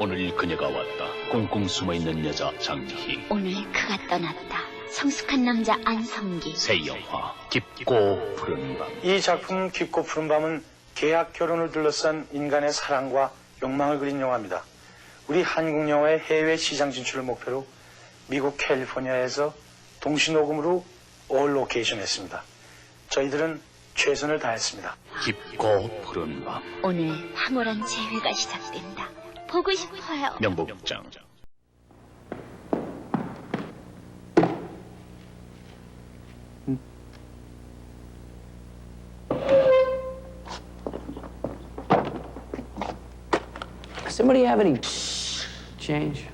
오늘 그녀가 왔다. 꽁꽁 숨어있는 여자 장희희. 오늘 그가 떠났다. 성숙한 남자 안성기. 새 영화 깊고 푸른 밤. 이 작품 깊고 푸른 밤은 계약 결혼을 둘러싼 인간의 사랑과 욕망을 그린 영화입니다. 우리 한국 영화의 해외 시장 진출을 목표로 미국 캘리포니아에서 동시녹음으로 올 로케이션 했습니다. 저희들은 최선을 다했습니다. 깊고 푸른 밤. 오늘 황홀한 재회가 시작된다. 보고 싶어요. 명복장. Somebody have any change?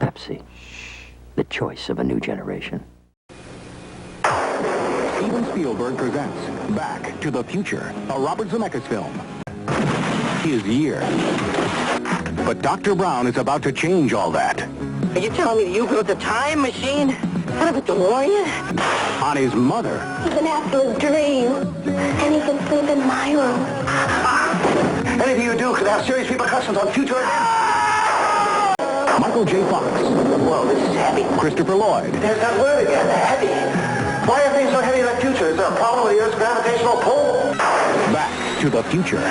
Pepsi, the choice of a new generation. Steven Spielberg presents Back to the Future, a Robert Zemeckis film. His year. But Dr. Brown is about to change all that. Are you telling me that you built a time machine out of a DeLorean? On his mother. He can have his dream, and he can sleep in my room. Anything you do could have serious repercussions on future events. Michael J. Fox. Whoa, this is heavy. Christopher Lloyd. There's that word again, heavy. Why are things so heavy in the future? Is there a problem with the Earth's gravitational pull? Back to the Future.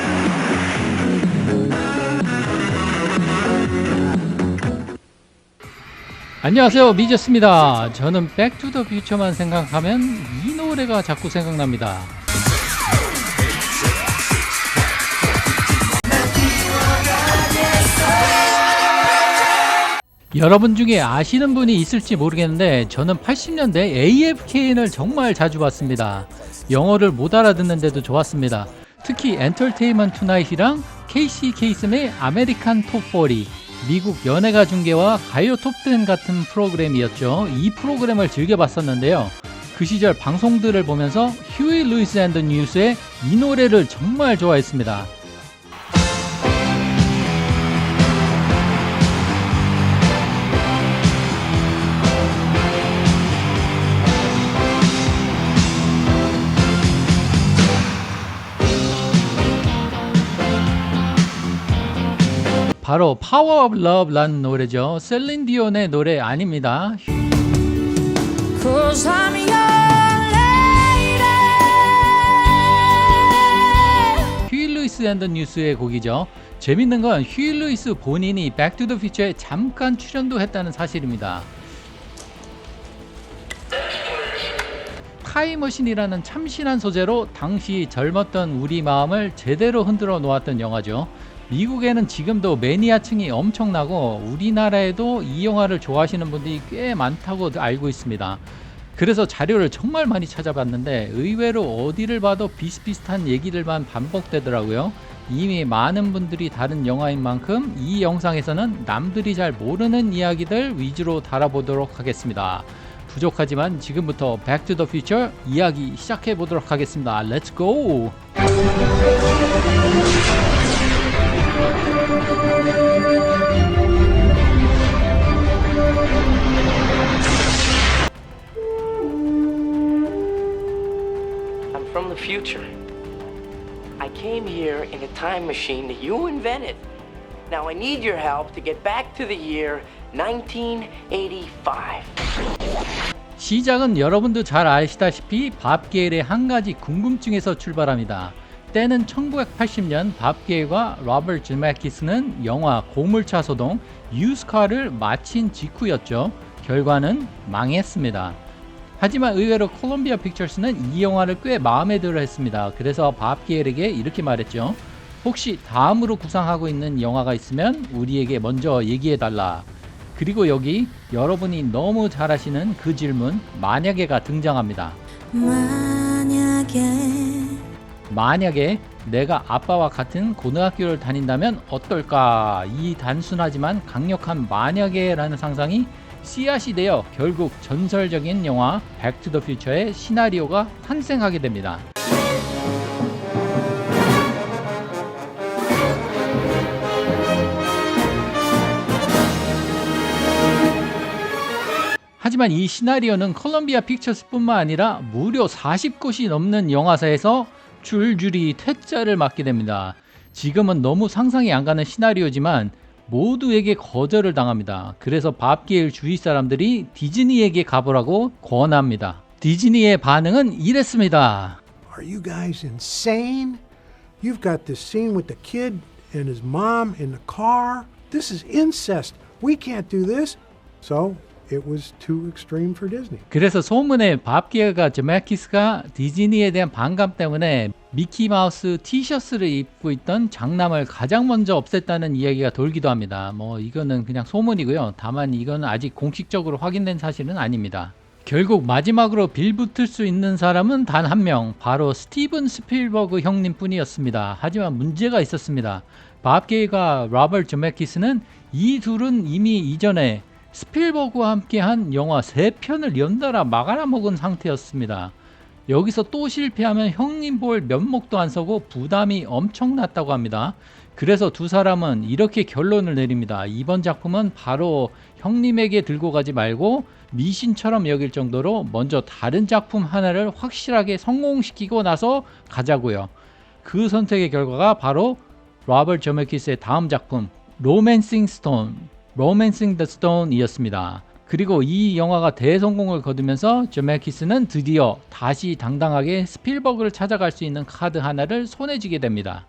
안녕하세요, 미제스입니다. 저는 백투더퓨처만 생각하면 이 노래가 자꾸 생각납니다. 여러분 중에 아시는 분이 있을지 모르겠는데 저는 80년대 AFKN을 정말 자주 봤습니다. 영어를 못 알아듣는데도 좋았습니다. 특히 엔터테인먼트 투나잇이랑 KC 케이슨의 아메리칸 톱40, 미국 연예가 중계와 가요 톱10 같은 프로그램이었죠. 이 프로그램을 즐겨봤었는데요. 그 시절 방송들을 보면서 휴이 루이스 앤 더 뉴스의 이 노래를 정말 좋아했습니다. 바로 파워 오브 러브라는 노래죠. 셀린 디온의 노래 아닙니다. 휴이 루이스 앤 더 뉴스의 곡이죠. 재밌는 건 휴이 루이스 본인이 백 투 더 퓨처에 잠깐 출연도 했다는 사실입니다. 타임머신이라는 참신한 소재로 당시 젊었던 우리 마음을 제대로 흔들어 놓았던 영화죠. 미국에는 지금도 매니아층이 엄청나고 우리나라에도 이 영화를 좋아하시는 분들이 꽤 많다고 알고 있습니다. 그래서 자료를 정말 많이 찾아봤는데 의외로 어디를 봐도 비슷비슷한 얘기들만 반복되더라고요. 이미 많은 분들이 다른 영화인 만큼 이 영상에서는 남들이 잘 모르는 이야기들 위주로 다뤄보도록 하겠습니다. 부족하지만 지금부터 백 투 더 퓨처 이야기 시작해 보도록 하겠습니다. 렛츠 고! I'm from the future. I came here in a time machine that you invented. Now I need your help to get back to the year 1985. 시작은 여러분도 잘 아시다시피 밥 게일의 한 가지 궁금증에서 출발합니다. 때는 1980년 밥 게일과 로버트 zemeckis는 영화 고물차 소동 유스카를 마친 직후였죠. 결과는 망했습니다. 하지만 의외로 콜롬비아 픽처스는 이 영화를 꽤 마음에 들어 했습니다. 그래서 밥 게일에게 이렇게 말했죠. 혹시 다음으로 구상하고 있는 영화가 있으면 우리에게 먼저 얘기해 달라. 그리고 여기 여러분이 너무 잘 아시는 그 질문 만약에가 등장합니다. 만약에 내가 아빠와 같은 고등학교를 다닌다면 어떨까? 이 단순하지만 강력한 만약에라는 상상이 씨앗이 되어 결국 전설적인 영화 백 투 더 퓨처의 시나리오가 탄생하게 됩니다. 하지만 이 시나리오는 콜럼비아 픽처스뿐만 아니라 무려 40곳이 넘는 영화사에서 줄줄이 퇴짜를 맞게 됩니다. 지금은 너무 상상이 안 가는 시나리오지만 모두에게 거절을 당합니다. 그래서 밥게일 주위 사람들이 디즈니에게 가보라고 권합니다. 디즈니의 반응은 이랬습니다. Are you guys insane? You've got this scene with the kid and his mom in the car. This is incest. We can't do this. So it was too extreme for Disney. 그래서 소문에 밥게일과 제메키스가 디즈니에 대한 반감 때문에 미키마우스 티셔츠를 입고 있던 장남을 가장 먼저 없앴다는 이야기가 돌기도 합니다. 뭐 이거는 그냥 소문이고요. 다만 이거는 아직 공식적으로 확인된 사실은 아닙니다. 결국 마지막으로 빌붙을 수 있는 사람은 단 한 명, 바로 스티븐 스필버그 형님 뿐이었습니다. 하지만 문제가 있었습니다. 밥게일과 로버트 제메키스는 이 둘은 이미 이전에 스필버그와 함께한 영화 3편을 연달아 막아먹은 상태였습니다. 여기서 또 실패하면 형님 볼 면목도 안 서고 부담이 엄청났다고 합니다. 그래서 두 사람은 이렇게 결론을 내립니다. 이번 작품은 바로 형님에게 들고 가지 말고 미신처럼 여길 정도로 먼저 다른 작품 하나를 확실하게 성공시키고 나서 가자고요. 그 선택의 결과가 바로 로버트 제메키스의 다음 작품 로맨싱 더 스톤이었습니다. 그리고 이 영화가 대성공을 거두면서 제메키스는 드디어 다시 당당하게 스필버그를 찾아갈 수 있는 카드 하나를 손에 쥐게 됩니다.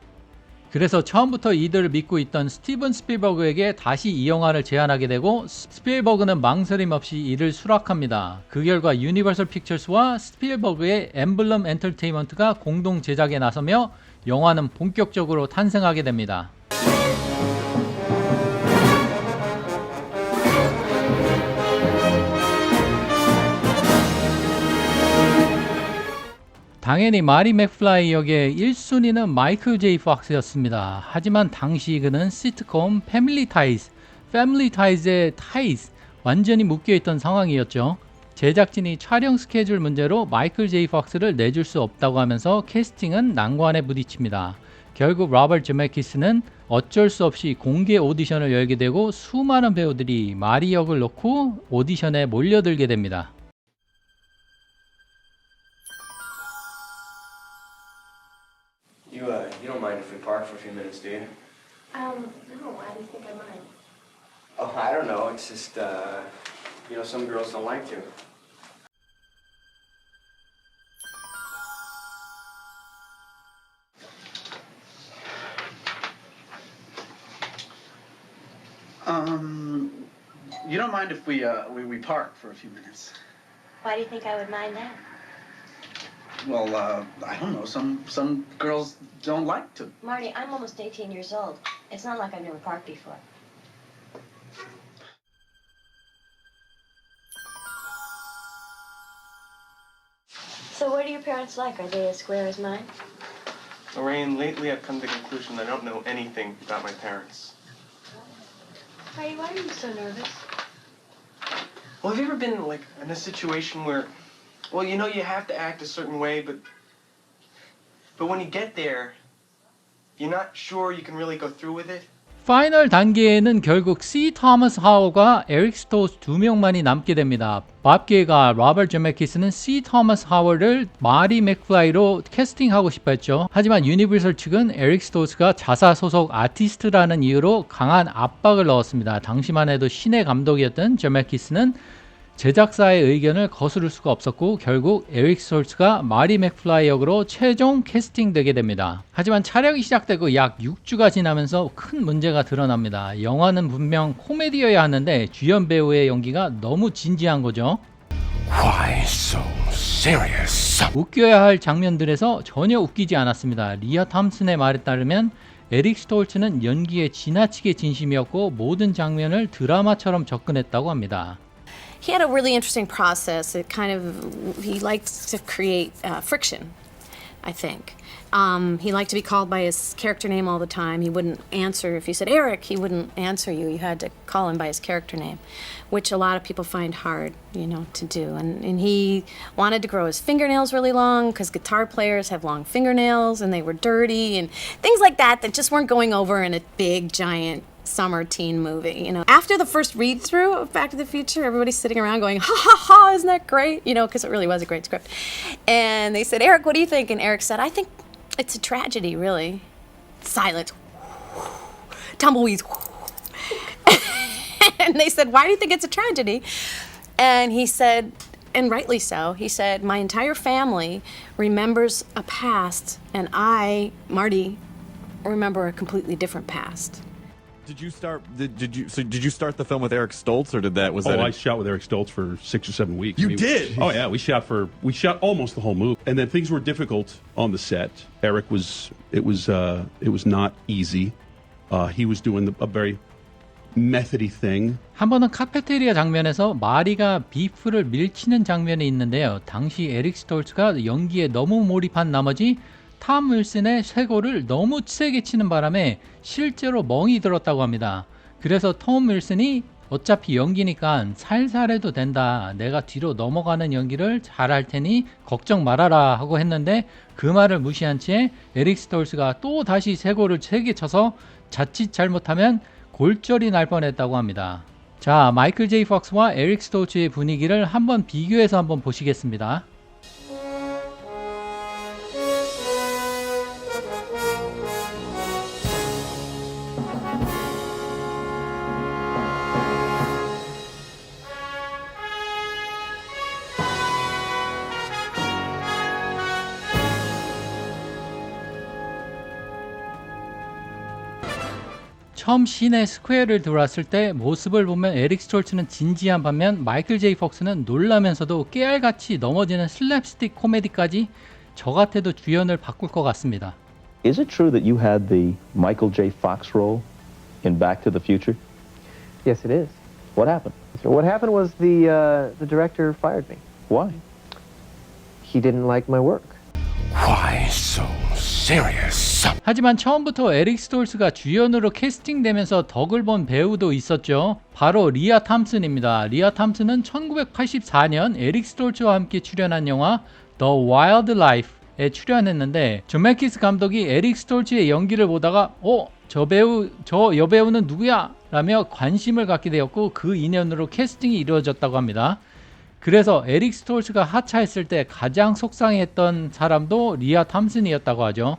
그래서 처음부터 이들을 믿고 있던 스티븐 스필버그에게 다시 이 영화를 제안하게 되고 스필버그는 망설임 없이 이를 수락합니다. 그 결과 유니버설 픽처스와 스필버그의 엠블럼 엔터테인먼트가 공동 제작에 나서며 영화는 본격적으로 탄생하게 됩니다. 당연히 마리 맥플라이 역의 1순위는 마이클 제이 폭스였습니다. 하지만 당시 그는 시트콤 패밀리 타이즈의 타이즈 완전히 묶여있던 상황이었죠. 제작진이 촬영 스케줄 문제로 마이클 제이 폭스를 내줄 수 없다고 하면서 캐스팅은 난관에 부딪힙니다. 결국 로버트 제메키스는 어쩔 수 없이 공개 오디션을 열게 되고 수많은 배우들이 마리 역을 놓고 오디션에 몰려들게 됩니다. You don't mind if we park for a few minutes, do you? No, why do you think I might? Oh, I don't know. It's just, some girls don't like to. You don't mind if we park for a few minutes? Why do you think I would mind that? Well, I don't know. Some girls don't like to. Marty, I'm almost 18 years old. It's not like I've never parked before. So what are your parents like? Are they as square as mine? Lorraine, lately I've come to the conclusion that I don't know anything about my parents. Marty, why are you so nervous? Well, have you ever been in a situation where, you have to act a certain way, but when you get there, you're not sure you can really go through with it? 파이널 단계에는 결국 C. 토머스 하워가 에릭 스토우스 2명만이 남게 됩니다. 밥게일과 로버트 제메키스는 C. 토머스 하워를 마리 맥플라이로 캐스팅하고 싶어 했죠. 하지만 유니버설 측은 에릭 스토우스가 자사 소속 아티스트라는 이유로 강한 압박을 넣었습니다. 당시만 해도 신의 감독이었던 제메키스는 제작사의 의견을 거스를 수가 없었고 결국 에릭 스톨츠가 마리 맥플라이 역으로 최종 캐스팅되게 됩니다. 하지만 촬영이 시작되고 약 6주가 지나면서 큰 문제가 드러납니다. 영화는 분명 코미디여야 하는데 주연 배우의 연기가 너무 진지한 거죠. Why so serious? 웃겨야 할 장면들에서 전혀 웃기지 않았습니다. 리아 탐슨의 말에 따르면 에릭 스톨츠는 연기에 지나치게 진심이었고 모든 장면을 드라마처럼 접근했다고 합니다. He had a really interesting process. It kind of, he liked to create friction, I think. He liked to be called by his character name all the time. He wouldn't answer. If you said Eric, he wouldn't answer you. You had to call him by his character name, which a lot of people find hard, to do. And he wanted to grow his fingernails really long because guitar players have long fingernails and they were dirty and things like that just weren't going over in a big, giant summer teen movie. After the first read through of Back to the Future, everybody's sitting around going, ha ha ha, isn't that great? Because it really was a great script. And they said, Eric, what do you think? And Eric said, I think it's a tragedy, really. Silence. Tumbleweeds. And they said, why do you think it's a tragedy? And he said, and rightly so, he said, my entire family remembers a past, and I, Marty, remember a completely different past. Did you start the film with Eric Stoltz, or I shot with Eric Stoltz for 6 or 7 weeks. You did? Oh yeah, we shot almost the whole movie, and then things were difficult on the set. Eric it was not easy. He was doing a very methody thing. 한 번은 카페테리아 장면에서 마리가 비프를 밀치는 장면이 있는데요. 당시 에릭 스톨츠가 연기에 너무 몰입한 나머지 톰 윌슨의 쇄골을 너무 세게 치는 바람에 실제로 멍이 들었다고 합니다. 그래서 톰 윌슨이 어차피 연기니까 살살 해도 된다. 내가 뒤로 넘어가는 연기를 잘할 테니 걱정 말아라 하고 했는데 그 말을 무시한 채 에릭 스톨츠가 또 다시 쇄골을 세게 쳐서 자칫 잘못하면 골절이 날 뻔했다고 합니다. 자, 마이클 제이 폭스와 에릭 스톨츠의 분위기를 한번 비교해서 한번 보시겠습니다. 처음 시내 스퀘어를 들어왔을 때 모습을 보면 에릭 스톨츠는 진지한 반면 마이클 제이 폭스는 놀라면서도 깨알같이 넘어지는 슬랩스틱 코미디까지 저 같아도 주연을 바꿀 것 같습니다. Is it true that you had the Michael J. Fox role in Back to the Future? Yes, it is. What happened? So what happened was the director fired me. Why? He didn't like my work. Why so serious? 하지만 처음부터 에릭 스톨츠가 주연으로 캐스팅되면서 덕을 본 배우도 있었죠. 바로 리아 탐슨입니다. 리아 탐슨은 1984년 에릭 스톨츠와 함께 출연한 영화 The Wild Life에 출연했는데 존메키스 감독이 에릭 스톨츠의 연기를 보다가 저 여배우는 누구야? 라며 관심을 갖게 되었고 그 인연으로 캐스팅이 이루어졌다고 합니다. 그래서 에릭 스톨츠가 하차했을 때 가장 속상해했던 사람도 리아 탐슨이었다고 하죠.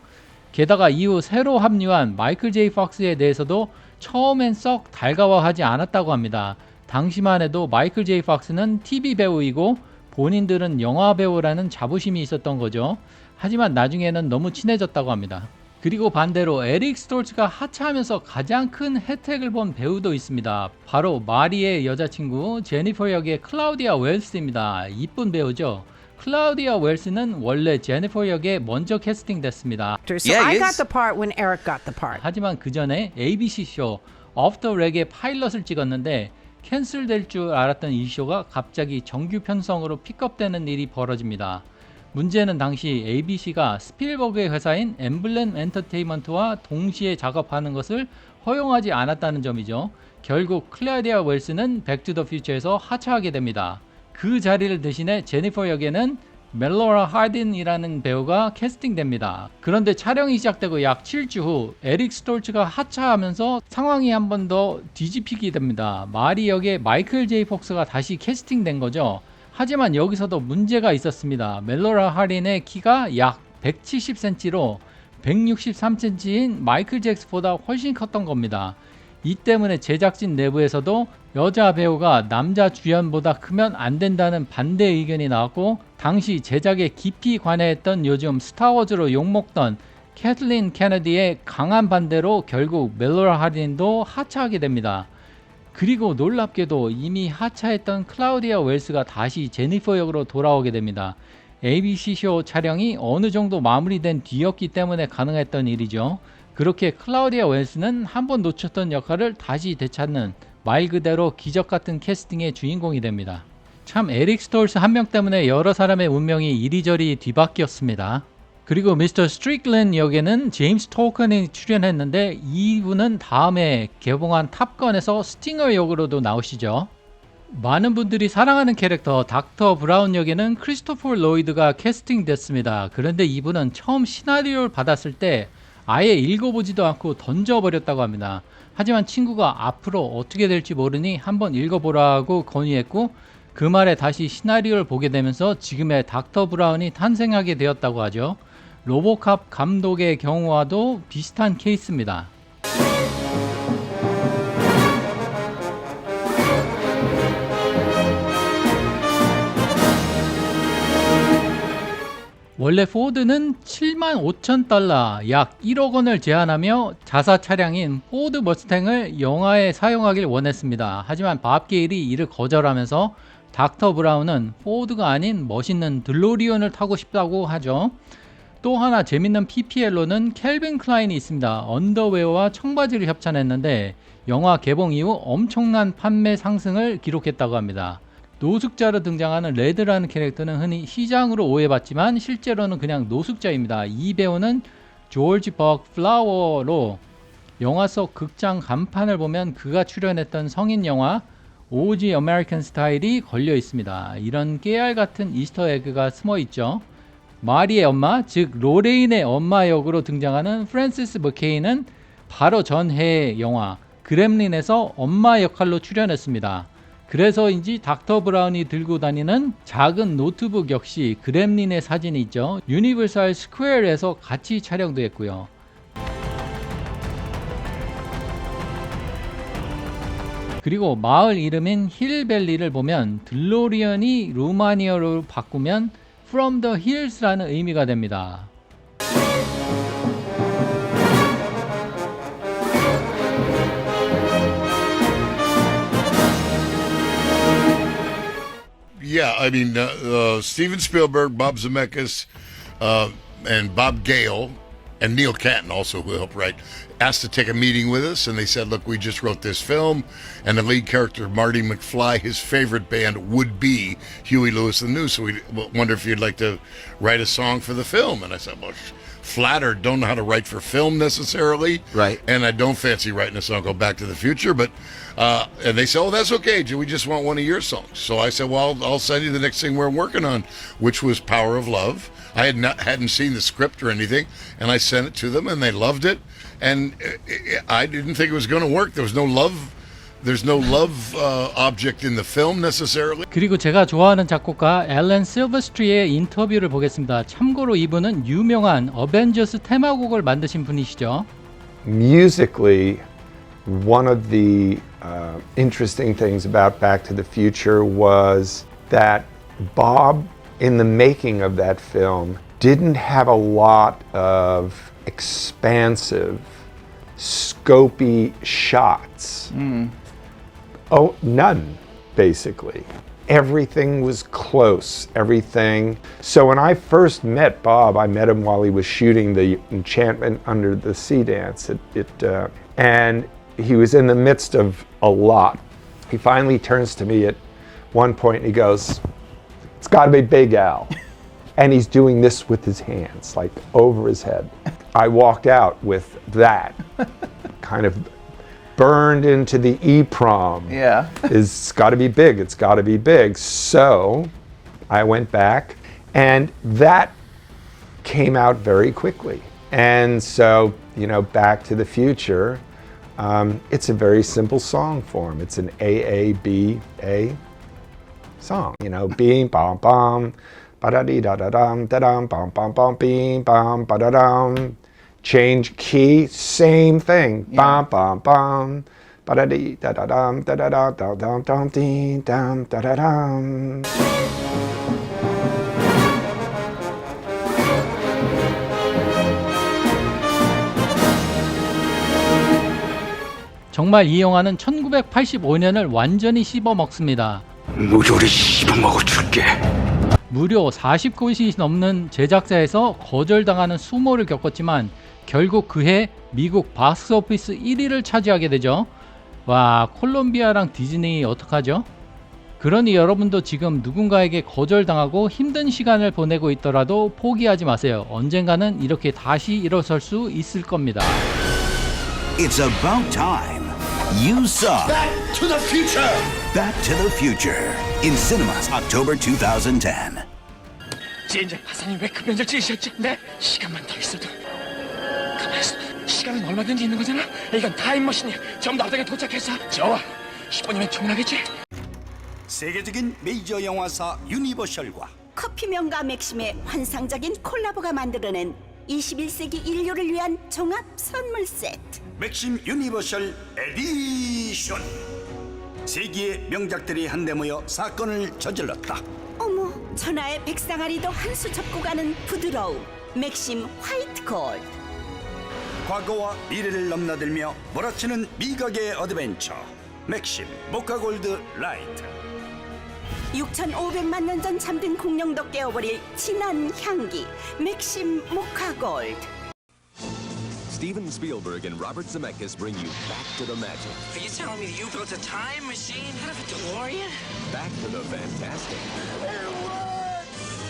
게다가 이후 새로 합류한 마이클 제이 폭스에 대해서도 처음엔 썩 달가워하지 않았다고 합니다. 당시만 해도 마이클 제이 폭스는 TV 배우이고 본인들은 영화 배우라는 자부심이 있었던 거죠. 하지만 나중에는 너무 친해졌다고 합니다. 그리고 반대로 에릭 스톨츠가 하차하면서 가장 큰 혜택을 본 배우도 있습니다. 바로 마리의 여자친구 제니퍼 역의 클라우디아 웰스입니다. 이쁜 배우죠. 클라우디아 웰스는 원래 제니퍼 역에 먼저 캐스팅됐습니다. So I got the part when Eric got the part. 하지만 그 전에 ABC 쇼 Off the Rag의 파일럿을 찍었는데 캔슬될 줄 알았던 이 쇼가 갑자기 정규 편성으로 픽업되는 일이 벌어집니다. 문제는 당시 ABC가 스필버그의 회사인 엠블렘 엔터테인먼트와 동시에 작업하는 것을 허용하지 않았다는 점이죠. 결국 클라우디아 웰스는 백투더퓨처에서 하차하게 됩니다. 그 자리를 대신해 제니퍼 역에는 멜로라 하딘이라는 배우가 캐스팅됩니다. 그런데 촬영이 시작되고 약 7주 후 에릭 스톨츠가 하차하면서 상황이 한 번 더 뒤집히게 됩니다. 마리 역의 마이클 제이 폭스가 다시 캐스팅된 거죠. 하지만 여기서도 문제가 있었습니다. 멜로라 하딘의 키가 약 170cm로 163cm인 마이클 잭스보다 훨씬 컸던 겁니다. 이 때문에 제작진 내부에서도 여자 배우가 남자 주연보다 크면 안 된다는 반대 의견이 나왔고 당시 제작에 깊이 관여했던 요즘 스타워즈로 욕먹던 캐틀린 케네디의 강한 반대로 결국 멜로라 하딘도 하차하게 됩니다. 그리고 놀랍게도 이미 하차했던 클라우디아 웰스가 다시 제니퍼 역으로 돌아오게 됩니다. ABC 쇼 촬영이 어느 정도 마무리된 뒤였기 때문에 가능했던 일이죠. 그렇게 클라우디아 웰스는 한 번 놓쳤던 역할을 다시 되찾는 말 그대로 기적 같은 캐스팅의 주인공이 됩니다. 참 에릭 스톨스 한 명 때문에 여러 사람의 운명이 이리저리 뒤바뀌었습니다. 그리고 미스터 스트릭랜드 역에는 제임스 토큰이 출연했는데 이분은 다음에 개봉한 탑건에서 스팅어 역으로도 나오시죠. 많은 분들이 사랑하는 캐릭터 닥터 브라운 역에는 크리스토퍼 로이드가 캐스팅됐습니다. 그런데 이분은 처음 시나리오를 받았을 때 아예 읽어보지도 않고 던져버렸다고 합니다. 하지만 친구가 앞으로 어떻게 될지 모르니 한번 읽어보라고 건의했고 그 말에 다시 시나리오를 보게 되면서 지금의 닥터 브라운이 탄생하게 되었다고 하죠. 로보캅 감독의 경우와도 비슷한 케이스입니다. 원래 포드는 75,000달러 약 1억 원을 제안하며 자사 차량인 포드 머스탱을 영화에 사용하길 원했습니다. 하지만 밥 게일이 이를 거절하면서 닥터 브라운은 포드가 아닌 멋있는 들로리온을 타고 싶다고 하죠. 또 하나 재밌는 PPL로는 캘빈 클라인이 있습니다. 언더웨어와 청바지를 협찬했는데 영화 개봉 이후 엄청난 판매 상승을 기록했다고 합니다. 노숙자로 등장하는 레드라는 캐릭터는 흔히 시장으로 오해받지만 실제로는 그냥 노숙자입니다. 이 배우는 조지 벅 플라워로 영화 속 극장 간판을 보면 그가 출연했던 성인 영화 오지 아메리칸 스타일이 걸려 있습니다. 이런 깨알 같은 이스터 에그가 숨어 있죠. 마리의 엄마, 즉 로레인의 엄마 역으로 등장하는 프랜시스 머케이는 바로 전해의 영화 그렘린에서 엄마 역할로 출연했습니다. 그래서인지 닥터 브라운이 들고 다니는 작은 노트북 역시 그렘린의 사진이 있죠. 유니버설 스퀘어에서 같이 촬영됐고요. 그리고 마을 이름인 힐밸리를 보면 들로리언이 루마니어로 바꾸면 From the Hills라는 의미가 됩니다. Yeah, I mean, Steven Spielberg, Bob Zemeckis, and Bob Gale, and Neil Catton also, who helped write, asked to take a meeting with us, and they said, look, we just wrote this film, and the lead character, Marty McFly, his favorite band would be Huey Lewis and the News, so we wonder if you'd like to write a song for the film. And I said, well, flattered, don't know how to write for film necessarily. Right. And I don't fancy writing a song called Back to the Future, but, and they said, oh, that's okay, we just want one of your songs. So I said, well, I'll send you the next thing we're working on, which was Power of Love. I hadn't seen the script or anything, and I sent it to them, and they loved it. And I didn't think it was going to work. There's no love object in the film necessarily. 그리고 제가 좋아하는 작곡가 앨런 실버스트리의 인터뷰를 보겠습니다. 참고로 이분은 유명한 어벤져스 테마곡을 만드신 분이시죠. Musically, one of the interesting things about Back to the Future was that Bob, in the making of that film, didn't have a lot of expansive, scopy shots. Oh, none, basically. Everything was close, everything. So when I first met Bob, I met him while he was shooting the Enchantment Under the Sea dance. And he was in the midst of a lot. He finally turns to me at one point and he goes, it's gotta be Big Al. And he's doing this with his hands, like over his head. I walked out with that kind of burned into the EEPROM. Yeah. It's got to be big. It's got to be big. So I went back, and that came out very quickly. And so, you know, Back to the Future, it's a very simple song form. It's an AABA song. You know, beam, bam, bam. Ba-da-dee-da-da-dum, da-dum, bum, bum, bum, beam, bum, ba-da-dum. Change key, same thing. Bum, bum, bum. Ba-da-dee-da-da-dum, da-da-da-dum, dee, dum, da-da-dum. 정말 이 영화는 1985년을 완전히 씹어먹습니다. 무조리 씹어먹어 줄게. 무려 40곳이 넘는 제작사에서 거절당하는 수모를 겪었지만 결국 그해 미국 박스오피스 1위를 차지하게 되죠. 와, 콜롬비아랑 디즈니 어떡하죠? 그러니 여러분도 지금 누군가에게 거절당하고 힘든 시간을 보내고 있더라도 포기하지 마세요. 언젠가는 이렇게 다시 일어설 수 있을 겁니다. It's about time you saw Back to the Future. Back to the Future in cinemas October 2010. 진작 파산이 왜 급변절 찍으셨지? 네? 시간만 더 있어도 가만히 있어. 시간은 얼마든지 있는 거잖아. 이건 타임머신이야. 전부 앞당에 도착했어. 좋아. 10분이면 충분하겠지? 세계적인 메이저 영화사 유니버셜과 커피 명가 맥심의 환상적인 콜라보가 만들어낸 21세기 인류를 위한 종합 선물 세트. 맥심 유니버셜 에디션. 세기의 명작들이 한데 모여 사건을 저질렀다. 어머, 천하의 백상아리도 한 수 접고 가는 부드러움. 맥심 화이트 골드. 과거와 미래를 넘나들며 몰아치는 미각의 어드벤처. 맥심 모카골드 라이트. 6,500만 년 전 잠든 공룡도 깨어버릴 진한 향기. 맥심 모카 골드. Steven Spielberg and Robert Zemeckis bring you Back to the Magic. Are you telling me that you built a time machine out of a DeLorean? Back to the fantastic.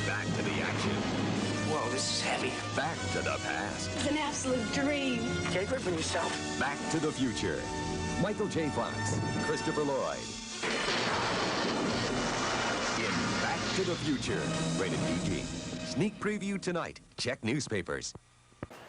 Back to the action. Whoa, this is heavy. Back to the past. It's an absolute dream. Get grip on yourself. Back to the future. Michael J. Fox, Christopher Lloyd. In Back to the Future, rated PG. Sneak preview tonight. Check newspapers.